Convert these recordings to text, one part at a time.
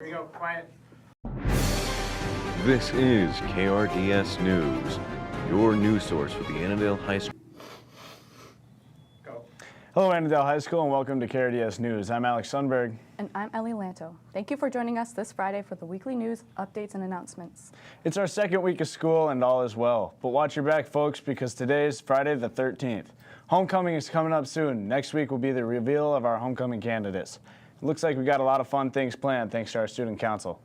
Here we go, quiet. This is KRDS News, your news source for the Annandale High School. Go. Hello, Annandale High School, and welcome to KRDS News. I'm Alex Sundberg. And I'm Ellie Lanto. Thank you for joining us this Friday for the weekly news, updates, and announcements. It's our second week of school, and all is well. But watch your back, folks, because today is Friday the 13th. Homecoming is coming up soon. Next week will be the reveal of our homecoming candidates. It looks like we got a lot of fun things planned thanks to our student council.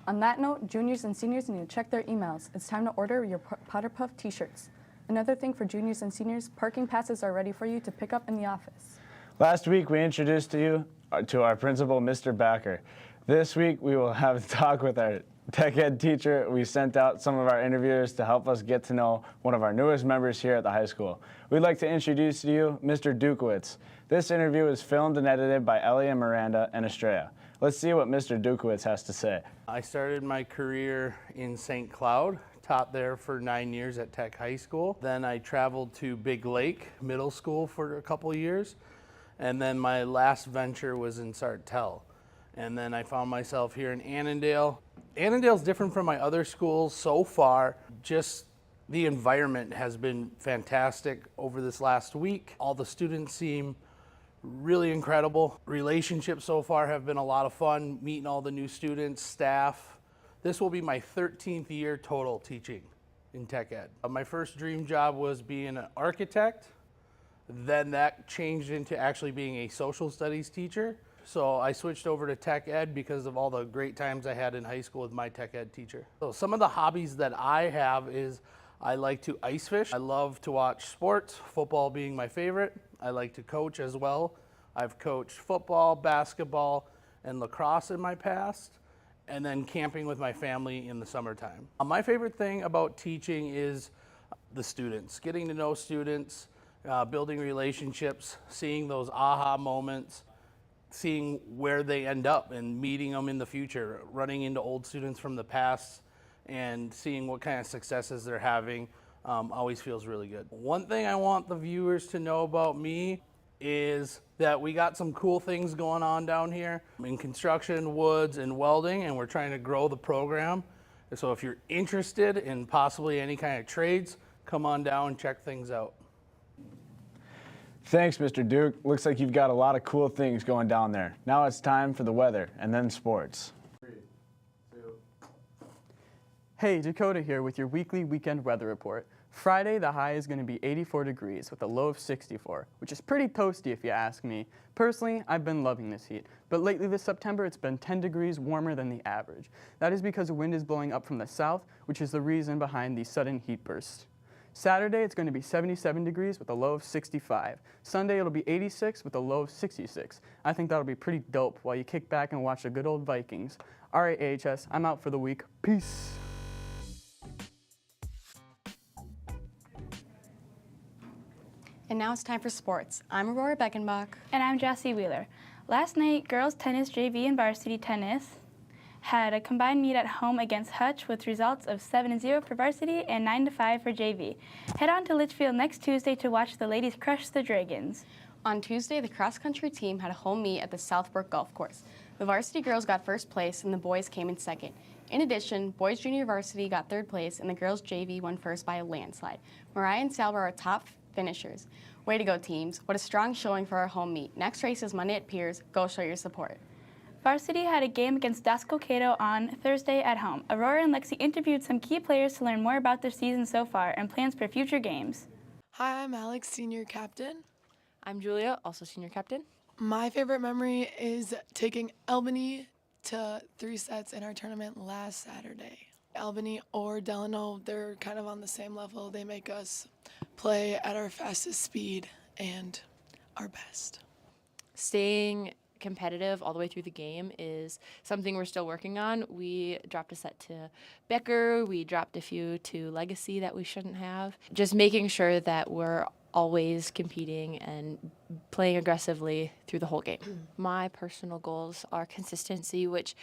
On that note, juniors and seniors need to check their emails. It's time to order your Potter Puff t-shirts. Another thing for juniors and seniors, parking passes are ready for you to pick up in the office. Last week, we introduced to our principal, Mr. Backer. This week, we will have a talk with our tech ed teacher. We sent out some of our interviewers to help us get to know one of our newest members here at the high school. We'd like to introduce to you Mr. Dukowitz. This interview is filmed and edited by Ellie and Miranda and Estrella. Let's see what Mr. Dukowitz has to say. I started my career in St. Cloud, taught there for 9 years at Tech High School. Then I traveled to Big Lake Middle School for a couple years. And then my last venture was in Sartell. And then I found myself here in Annandale. Annandale's different from my other schools so far. Just the environment has been fantastic over this last week. All the students seem really incredible. Relationships so far have been a lot of fun, meeting all the new students, staff. This will be my 13th year total teaching in tech ed. My first dream job was being an architect. Then that changed into actually being a social studies teacher. So I switched over to tech ed because of all the great times I had in high school with my tech ed teacher. So some of the hobbies that I have is I like to ice fish. I love to watch sports, football being my favorite. I like to coach as well. I've coached football, basketball, and lacrosse in my past, and then camping with my family in the summertime. My favorite thing about teaching is the students, getting to know students, building relationships, seeing those aha moments, seeing where they end up and meeting them in the future, running into old students from the past and seeing what kind of successes they're having always feels really good. One thing I want the viewers to know about me is that we got some cool things going on down here in construction, woods, and welding, and we're trying to grow the program. So if you're interested in possibly any kind of trades, come on down and check things out. Thanks, Mr. Duke. Looks like you've got a lot of cool things going down there. Now it's time for the weather and then sports. 3, 2. Hey, Dakota here with your weekly weekend weather report. Friday, the high is going to be 84 degrees with a low of 64, which is pretty toasty if you ask me. Personally, I've been loving this heat, but lately this September it's been 10 degrees warmer than the average. That is because the wind is blowing up from the south, which is the reason behind these sudden heat bursts. Saturday, it's going to be 77 degrees with a low of 65. Sunday, it'll be 86 with a low of 66. I think that'll be pretty dope while you kick back and watch the good old Vikings. All right, AHS, I'm out for the week. Peace. And now it's time for sports. I'm Aurora Beckenbach. And I'm Jessie Wheeler. Last night, girls tennis JV and varsity tennis had a combined meet at home against Hutch with results of 7-0 for varsity and 9-5 for JV. Head on to Litchfield next Tuesday to watch the ladies crush the Dragons. On Tuesday, the cross-country team had a home meet at the Southbrook Golf Course. The varsity girls got first place and the boys came in second. In addition, boys junior varsity got third place and the girls JV won first by a landslide. Mariah and Sal were our top finishers. Way to go, teams. What a strong showing for our home meet. Next race is Monday at Piers. Go show your support. Varsity had a game against Dasco Cato on Thursday at home. Aurora and Lexi interviewed some key players to learn more about their season so far and plans for future games. Hi, I'm Alex, senior captain. I'm Julia, also senior captain. My favorite memory is taking Albany to 3 sets in our tournament last Saturday. Albany or Delano, they're kind of on the same level. They make us play at our fastest speed and our best. Staying competitive all the way through the game is something we're still working on. We dropped a set to Becker, we dropped a few to Legacy that we shouldn't have. Just making sure that we're always competing and playing aggressively through the whole game. My personal goals are consistency, which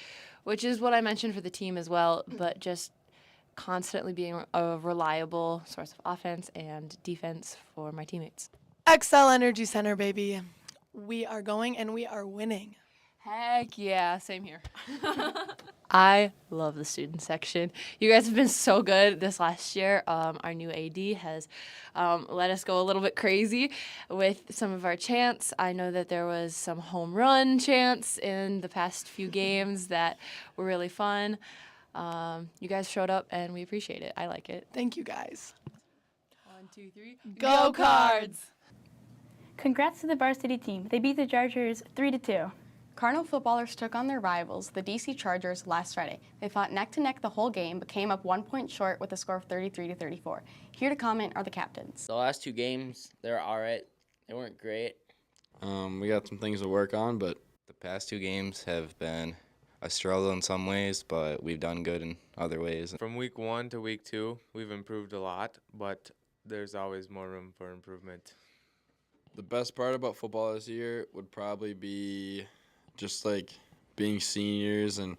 is what I mentioned for the team as well, but just constantly being a reliable source of offense and defense for my teammates. XL Energy Center, baby. We are going and we are winning. Heck yeah, same here. I love the student section. You guys have been so good this last year. Our new AD has let us go a little bit crazy with some of our chants. I know that there was some home run chants in the past few games that were really fun. You guys showed up and we appreciate it. I like it. Thank you guys. 1, 2, 3. Go Cards! Congrats to the varsity team. They beat the Chargers 3-2. Cardinal footballers took on their rivals, the DC Chargers, last Friday. They fought neck to neck the whole game, but came up 1 point short with a score of 33-34. Here to comment are the captains. The last 2 games, they were all right. They weren't great. We got some things to work on, but the past 2 games have been a struggle in some ways, but we've done good in other ways. From week 1 to week 2, we've improved a lot, but there's always more room for improvement. the best part about football this year would probably be just like being seniors and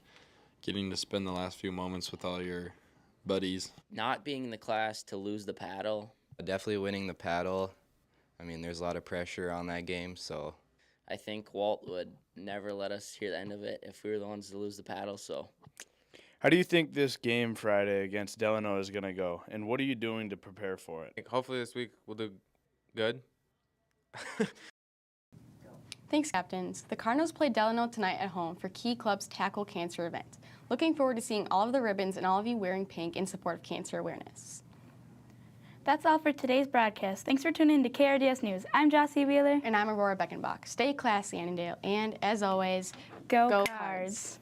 getting to spend the last few moments with all your buddies. Not being in the class to lose the paddle. Definitely winning the paddle. I mean, there's a lot of pressure on that game, so. I think Walt would never let us hear the end of it if we were the ones to lose the paddle, so. How do you think this game Friday against Delano is going to go, and what are you doing to prepare for it? Hopefully this week we'll do good. Thanks, captains. The Cardinals play Delano tonight at home for Key Club's Tackle Cancer event. Looking forward to seeing all of the ribbons and all of you wearing pink in support of cancer awareness. That's all for today's broadcast. Thanks for tuning in to KRDS News. I'm Jossie Wheeler. And I'm Aurora Beckenbach. Stay classy, Annandale, and as always, Go Cards. Cards.